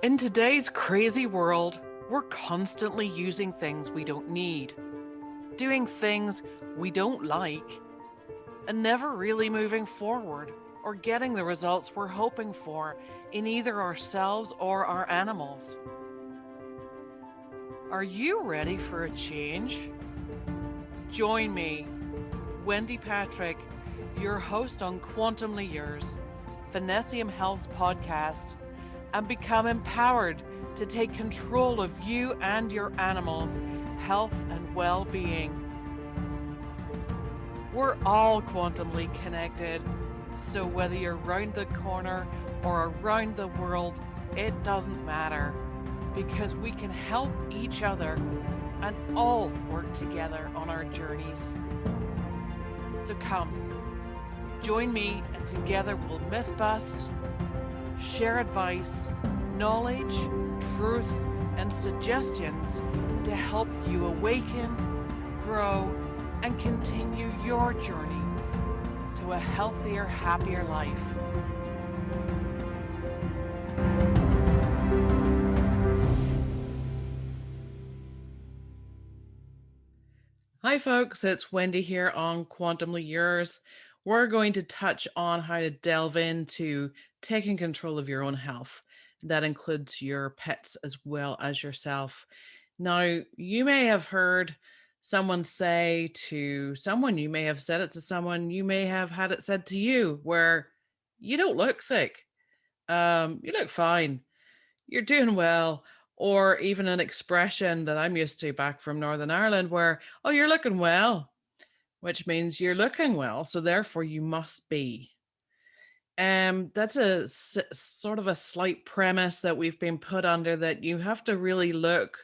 In today's crazy world, we're constantly using things we don't need, doing things we don't like, and never really moving forward or getting the results we're hoping for in either ourselves or our animals. Are you ready for a change? Join me, Wendy Patrick, your host on Quantumly Yours, Finnessiam Health's podcast, and become empowered to take control of you and your animals' health and well-being. We're all quantumly connected, so whether you're round the corner or around the world, it doesn't matter, because we can help each other and all work together on our journeys. So come, join me, and together we'll myth bust, share advice, knowledge, truths, and suggestions to help you awaken, grow, and continue your journey to a healthier, happier life. Hi, folks, it's Wendy here on Quantumly Yours. We're going to touch on how to delve into taking control of your own health. That includes your pets as well as yourself. Now, you may have heard someone say to someone, you may have said it to someone, you may have had it said to you, where you don't look sick. You look fine. You're doing well. Or even an expression that I'm used to back from Northern Ireland where, oh, you're looking well, which means you're looking well. So therefore you must be. That's sort of a slight premise that we've been put under, that you have to really look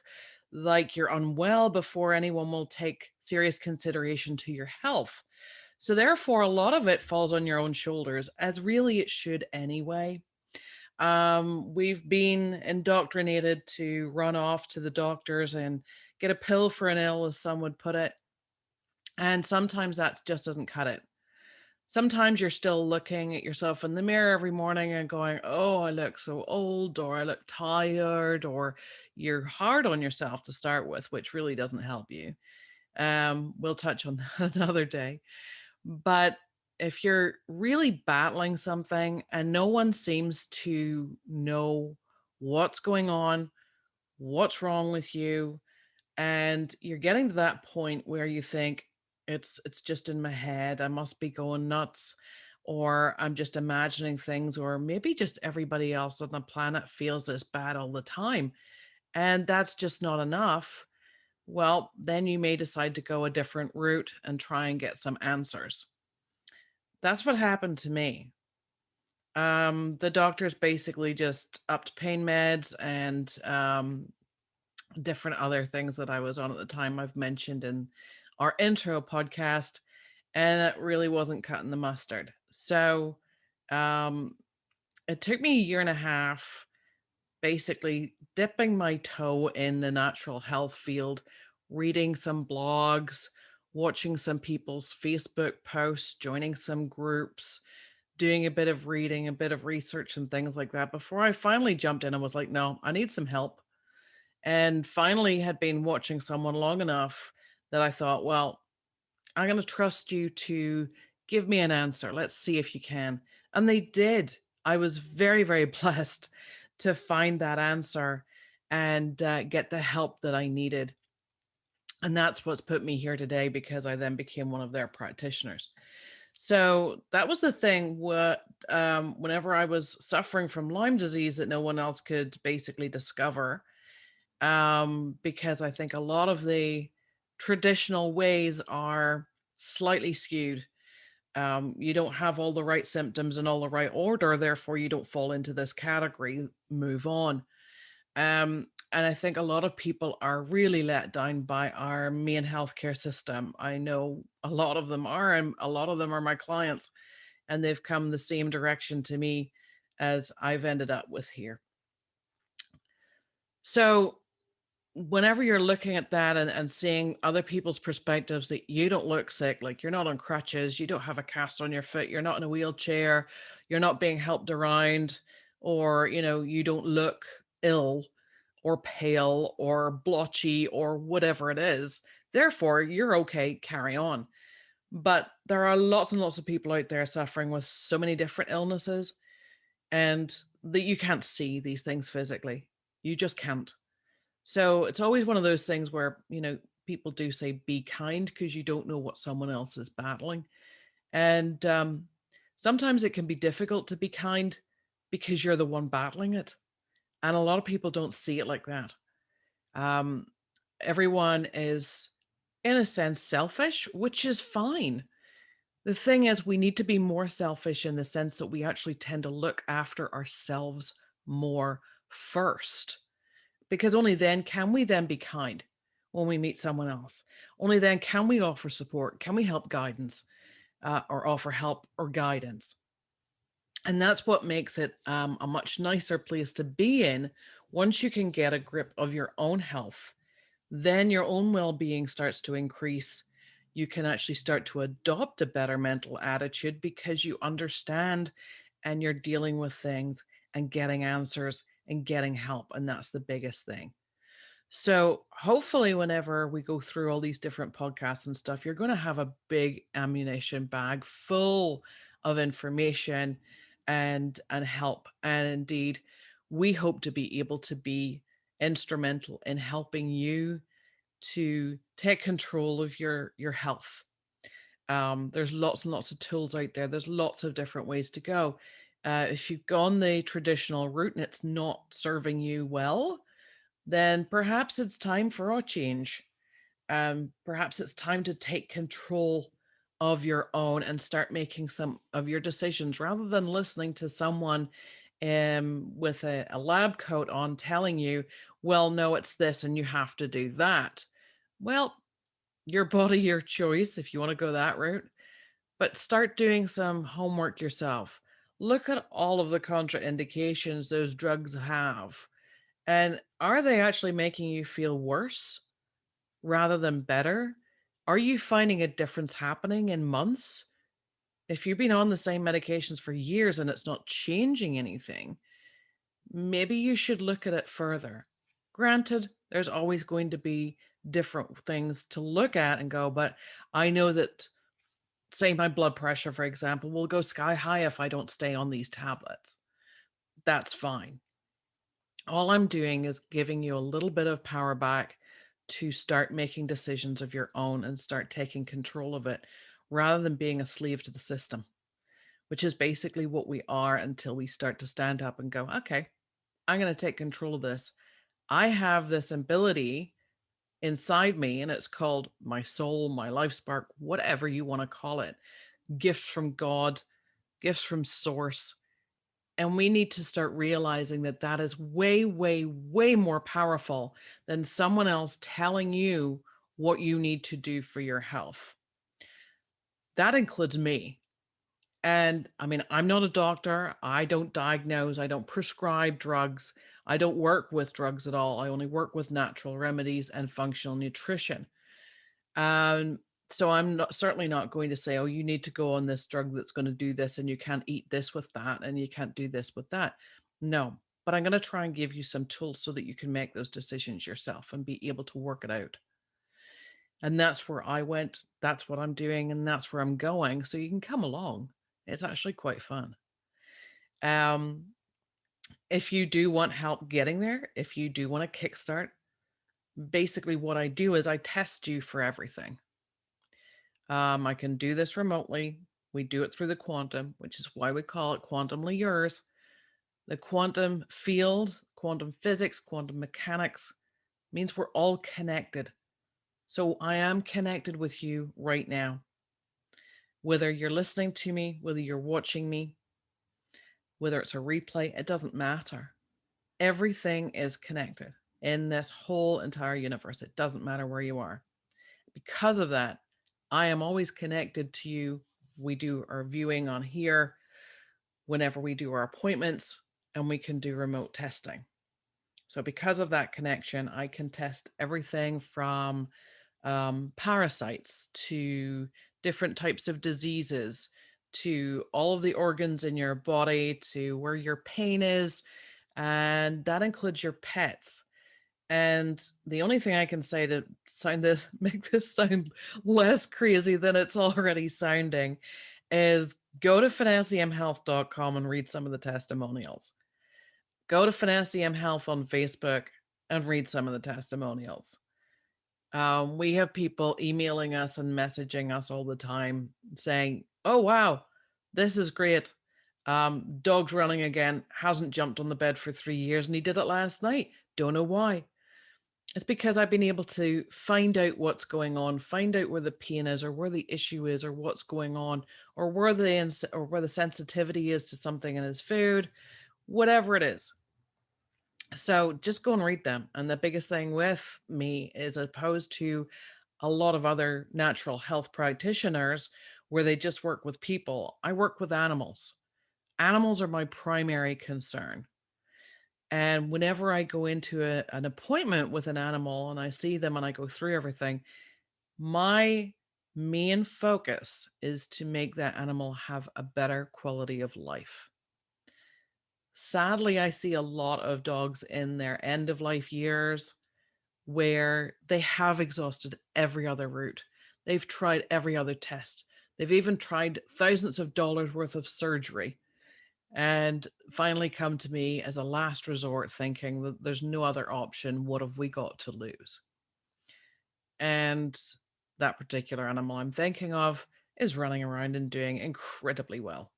like you're unwell before anyone will take serious consideration to your health. So therefore, a lot of it falls on your own shoulders, as really it should anyway. We've been indoctrinated to run off to the doctors and get a pill for an ill, as some would put it. And sometimes that just doesn't cut it. Sometimes you're still looking at yourself in the mirror every morning and going, oh, I look so old, or I look tired, or you're hard on yourself to start with, which really doesn't help you. We'll touch on that another day. But if you're really battling something and no one seems to know what's going on, what's wrong with you, and you're getting to that point where you think it's just in my head, I must be going nuts, or I'm just imagining things, or maybe just everybody else on the planet feels this bad all the time, and that's just not enough. Well, then you may decide to go a different route and try and get some answers. That's what happened to me. The doctors basically just upped pain meds and different other things that I was on at the time. I've mentioned in our intro podcast, and it really wasn't cutting the mustard. So um, it took me a year and a half, basically dipping my toe in the natural health field, reading some blogs, watching some people's Facebook posts, joining some groups, doing a bit of reading, a bit of research and things like that before I finally jumped in and was like, no, I need some help. And finally had been watching someone long enough that I thought, well, I'm going to trust you to give me an answer. Let's see if you can. And they did. I was very, very blessed to find that answer and get the help that I needed. And that's what's put me here today, because I then became one of their practitioners. So that was the thing. Whenever I was suffering from Lyme disease that no one else could basically discover, because I think a lot of the traditional ways are slightly skewed. You don't have all the right symptoms in all the right order, therefore you don't fall into this category. Move on. And I think a lot of people are really let down by our main healthcare system. I know a lot of them are, and a lot of them are my clients, and they've come the same direction to me as I've ended up with here. So whenever you're looking at that and seeing other people's perspectives, that you don't look sick, like you're not on crutches, you don't have a cast on your foot, you're not in a wheelchair, you're not being helped around, or, you know, you don't look ill or pale or blotchy or whatever it is. Therefore, you're okay, carry on. But there are lots and lots of people out there suffering with so many different illnesses, and that you can't see these things physically. You just can't. So it's always one of those things where, people do say be kind because you don't know what someone else is battling. And sometimes it can be difficult to be kind because you're the one battling it. And a lot of people don't see it like that. Um, Everyone is, in a sense, selfish, which is fine. The thing is, we need to be more selfish in the sense that we actually tend to look after ourselves more first, because only then can we then be kind when we meet someone else. Only then can we offer support, can we help guidance, or offer help or guidance. And that's what makes it a much nicer place to be in. Once you can get a grip of your own health, then your own well-being starts to increase. You can actually start to adopt a better mental attitude because you understand and you're dealing with things and getting answers and getting help. And that's the biggest thing. So hopefully, whenever we go through all these different podcasts and stuff, you're going to have a big ammunition bag full of information and help. And indeed, we hope to be able to be instrumental in helping you to take control of your health. There's lots and lots of tools out there. There's lots of different ways to go. If you've gone the traditional route and it's not serving you well, then perhaps it's time for a change. Perhaps it's time to take control of your own and start making some of your decisions rather than listening to someone with a lab coat on telling you, well, no, it's this and you have to do that. Well, your body, your choice, if you want to go that route, but start doing some homework yourself. Look at all of the contraindications those drugs have. And are they actually making you feel worse rather than better? Are you finding a difference happening in months? If you've been on the same medications for years and it's not changing anything, maybe you should look at it further. Granted, there's always going to be different things to look at and go, but I know that, say, my blood pressure, for example, will go sky high if I don't stay on these tablets. That's fine. All I'm doing is giving you a little bit of power back to start making decisions of your own and start taking control of it rather than being a slave to the system, which is basically what we are until we start to stand up and go, okay, I'm going to take control of this. I have this ability inside me, and it's called my soul, my life spark, whatever you want to call it, gifts from God, gifts from source. And we need to start realizing that that is way, way, way more powerful than someone else telling you what you need to do for your health. That includes me. And I mean, I'm not a doctor. I don't diagnose. I don't prescribe drugs. I don't work with drugs at all. I only work with natural remedies and functional nutrition. Um, so I'm not, certainly not going to say, oh, you need to go on this drug that's going to do this, and you can't eat this with that, and you can't do this with that. No, but I'm going to try and give you some tools so that you can make those decisions yourself and be able to work it out. And that's where I went. That's what I'm doing, and that's where I'm going. So you can come along. It's actually quite fun. Um, if you do want help getting there, if you do want to kickstart, basically what I do is I test you for everything. I can do this remotely. We do it through the quantum, which is why we call it quantumly yours. The quantum field, quantum physics, quantum mechanics means we're all connected. So I am connected with you right now. Whether you're listening to me, whether you're watching me, whether it's a replay, it doesn't matter. Everything is connected in this whole entire universe. It doesn't matter where you are. Because of that, I am always connected to you. We do our viewing on here whenever we do our appointments, and we can do remote testing. So because of that connection, I can test everything from parasites to different types of diseases to all of the organs in your body to where your pain is. and that includes your pets. And the only thing I can say to sound this make this sound less crazy than it's already sounding is go to finnessiamhealth.com and read some of the testimonials. Go to Finnessiam Health on Facebook and read some of the testimonials. We have people emailing us and messaging us all the time saying, "Oh wow, this is great. Dog's running again. Hasn't jumped on the bed for 3 years, and he did it last night. Don't know why." It's because I've been able to find out what's going on, find out where the pain is, or where the issue is, or what's going on, or where the sensitivity is to something in his food, whatever it is. So just go and read them. And the biggest thing with me is, opposed to a lot of other natural health practitioners where they just work with people, I work with animals. Animals are my primary concern. And whenever I go into an appointment with an animal and I see them and I go through everything, my main focus is to make that animal have a better quality of life. Sadly, I see a lot of dogs in their end of life years where they have exhausted every other route. They've tried every other test. They've even tried thousands of dollars worth of surgery and finally come to me as a last resort thinking that there's no other option. What have we got to lose? And that particular animal I'm thinking of is running around and doing incredibly well.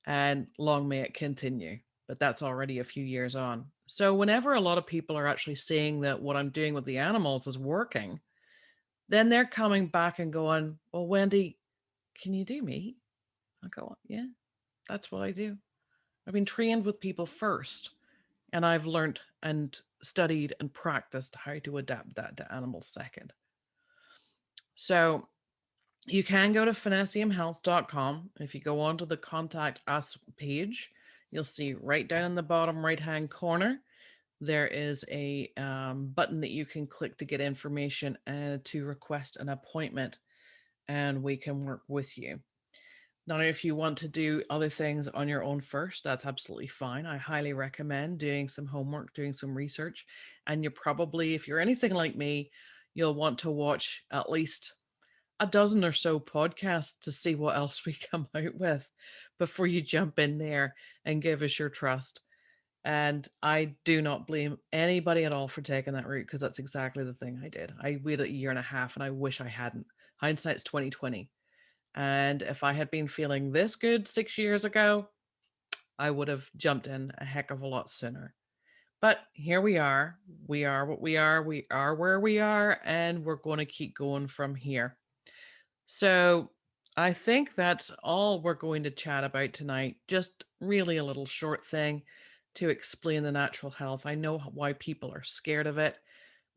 And long may it continue. But that's already a few years on. So, whenever a lot of people are actually seeing that what I'm doing with the animals is working, then they're coming back and going, "Well, Wendy, can you do me?" I go, "Yeah, that's what I do. I've been trained with people first, and I've learned and studied and practiced how to adapt that to animals second." So, you can go to finnessiamhealth.com. If you go onto the Contact Us page, you'll see right down in the bottom right hand corner, there is a button that you can click to get information and to request an appointment, and we can work with you. Now, if you want to do other things on your own first, that's absolutely fine. I highly recommend doing some homework, doing some research, and you probably, if you're anything like me, you'll want to watch at least a dozen or so podcasts to see what else we come out with before you jump in there and give us your trust. And I do not blame anybody at all for taking that route, because that's exactly the thing I did. I waited a year and a half and I wish I hadn't. Hindsight's 2020. And if I had been feeling this good 6 years ago, I would have jumped in a heck of a lot sooner. But here we are. We are what we are. We are where we are, and we're going to keep going from here. So I think that's all we're going to chat about tonight. Just really a little short thing to explain the natural health. I know why people are scared of it.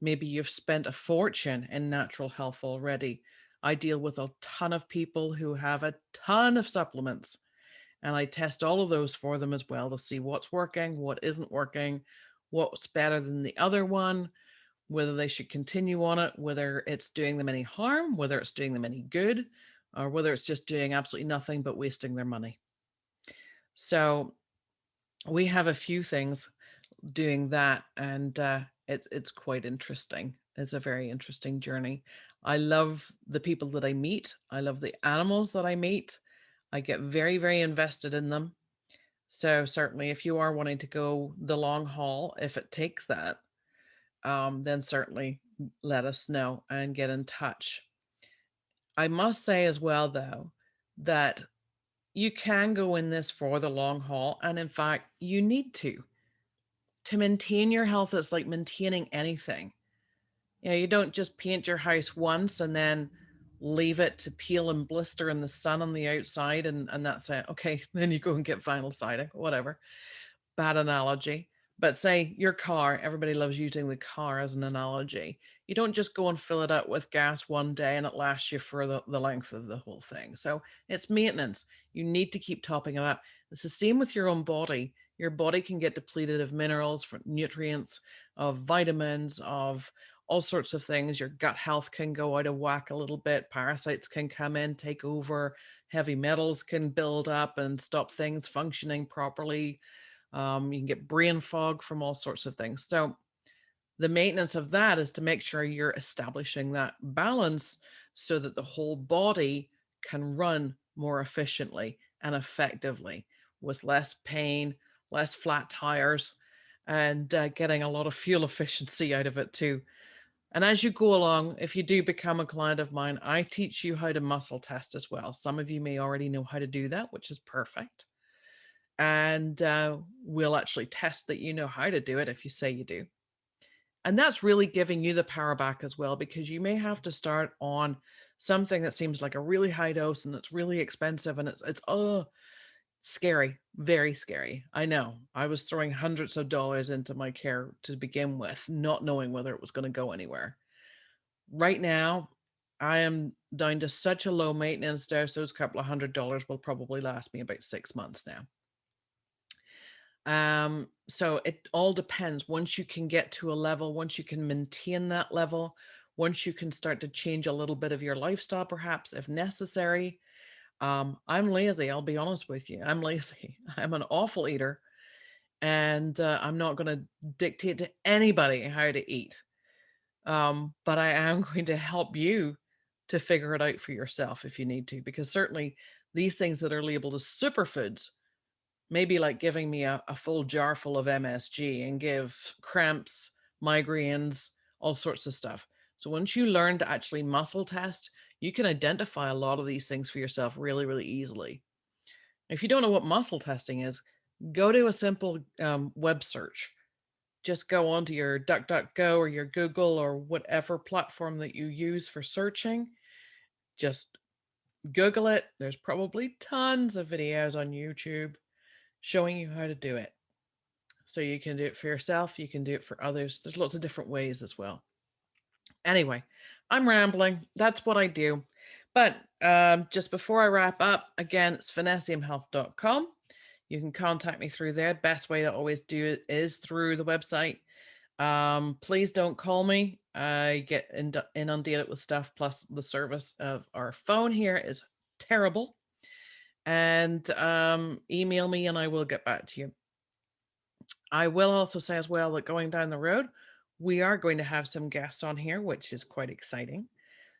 Maybe you've spent a fortune in natural health already. I deal with a ton of people who have a ton of supplements, and I test all of those for them as well to see what's working, what isn't working, what's better than the other one, whether they should continue on it, whether it's doing them any harm, whether it's doing them any good, or whether it's just doing absolutely nothing but wasting their money. So we have a few things doing that, and it's quite interesting. It's a very interesting journey. I love the people that I meet. I love the animals that I meet. I get very, very invested in them. So certainly, if you are wanting to go the long haul, if it takes that, then certainly let us know and get in touch. I must say as well, though, that you can go in this for the long haul. And in fact, you need to maintain your health. It's like maintaining anything. You know, you don't just paint your house once and then leave it to peel and blister in the sun on the outside and that's it. Okay, then you go and get vinyl siding, whatever. Bad analogy. But say your car, everybody loves using the car as an analogy. You don't just go and fill it up with gas one day and it lasts you for the length of the whole thing. So it's maintenance. You need to keep topping it up. It's the same with your own body. Your body can get depleted of minerals, from nutrients, of vitamins, of all sorts of things. Your gut health can go out of whack a little bit. Parasites can come in, take over. Heavy metals can build up and stop things functioning properly. You can get brain fog from all sorts of things. So the maintenance of that is to make sure you're establishing that balance so that the whole body can run more efficiently and effectively with less pain, less flat tires, and getting a lot of fuel efficiency out of it too. And as you go along, if you do become a client of mine, I teach you how to muscle test as well. Some of you may already know how to do that, which is perfect. And we'll actually test that you know how to do it if you say you do. And that's really giving you the power back as well, because you may have to start on something that seems like a really high dose and it's really expensive and it's scary, very scary. I know. I was throwing hundreds of dollars into my care to begin with, not knowing whether it was going to go anywhere. Right now, I am down to such a low maintenance dose, those couple of $100 will probably last me about 6 months now. So it all depends. Once you can get to a level, once you can maintain that level, once you can start to change a little bit of your lifestyle, perhaps if necessary. I'm lazy. I'll be honest with you. I'm lazy. I'm an awful eater, and I'm not going to dictate to anybody how to eat. But I am going to help you to figure it out for yourself if you need to, because certainly these things that are labeled as superfoods maybe like giving me a full jar full of MSG and give cramps, migraines, all sorts of stuff. So once you learn to actually muscle test, you can identify a lot of these things for yourself really, really easily. If you don't know what muscle testing is, go to a simple web search. Just go onto your DuckDuckGo or your Google or whatever platform that you use for searching. Just Google it. There's probably tons of videos on YouTube showing you how to do it. So you can do it for yourself, you can do it for others. There's lots of different ways as well. Anyway, I'm rambling. That's what I do. But just before I wrap up, again, it's finnessiamhealth.com. You can contact me through there. Best way to always do it is through the website. Please don't call me. I get inundated with stuff. Plus, the service of our phone here is terrible. And email me and I will get back to you. I will also say as well that going down the road, we are going to have some guests on here, which is quite exciting.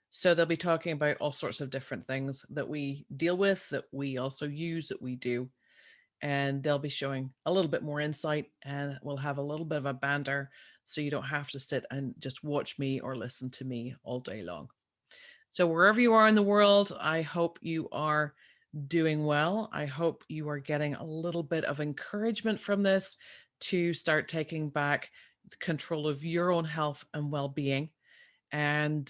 So they'll be talking about all sorts of different things that we deal with, that we also use, that we do. And they'll be showing a little bit more insight, and we'll have a little bit of a banter so you don't have to sit and just watch me or listen to me all day long. So wherever you are in the world, I hope you are doing well. I hope you are getting a little bit of encouragement from this to start taking back control of your own health and well-being. And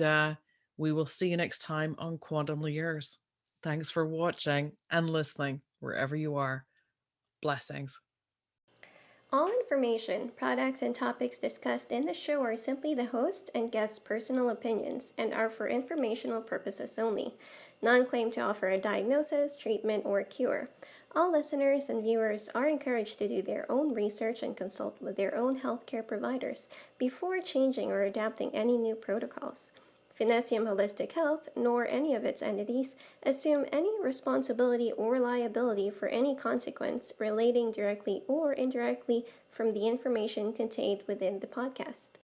we will see you next time on Quantumly Yours. Thanks for watching and listening wherever you are. Blessings. All information, products, and topics discussed in the show are simply the host and guest's personal opinions and are for informational purposes only. None claim to offer a diagnosis, treatment, or cure. All listeners and viewers are encouraged to do their own research and consult with their own healthcare providers before changing or adapting any new protocols. Finnessiam Holistic Health, nor any of its entities, assume any responsibility or liability for any consequence relating directly or indirectly from the information contained within the podcast.